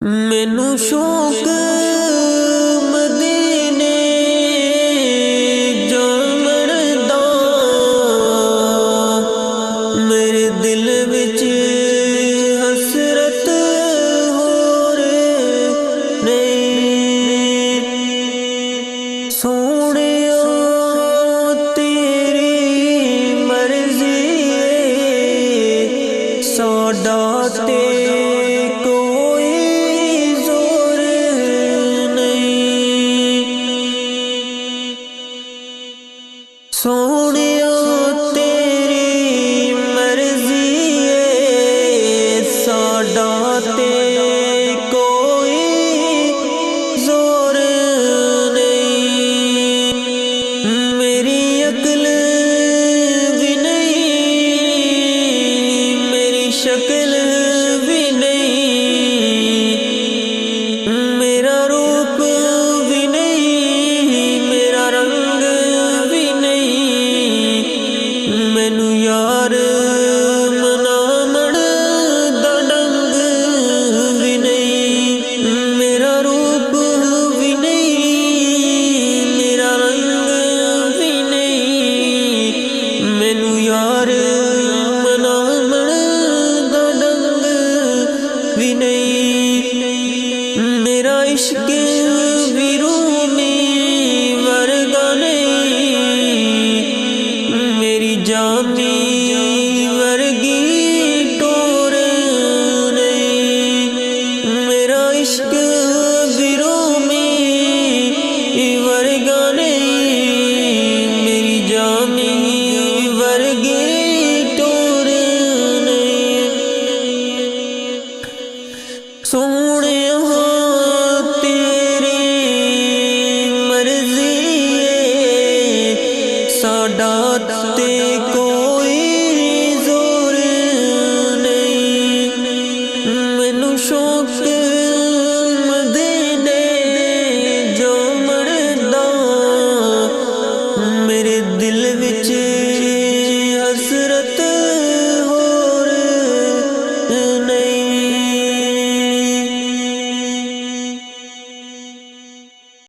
मैनू शौक मदीने जावण दा, मेरे दिल विच हसरत होर नहीं। सोहणिया तेरी मर्जी साडा ते सोहणिया तेरी मर्जी साडा ते कोई जोर नहीं। मेरी अकल भी नहीं, मेरी शक्ल भी नहीं, मेरा रूप भी नहीं, मेरा रंग मैनू यार मनावण दा ढंग भी नहीं, मेरा रूप भी नहीं, मेरा रंग भी नहीं, मैनू यार मनावण दा ढंग भी नहीं। मेरा इश्क भी रूमी वर्गा नहीं, मेरी जामी वर्गी टोर नहीं। मेरा इश्क भी रूमी वर्गा नहीं, मेरी जामी वर्गी टोर नहीं। सोहणिया तेरी मर्जी साडा ते कोई जोर नहीं। मैनू शौक मदीने जावण दा, मेरे दिल विच हसरत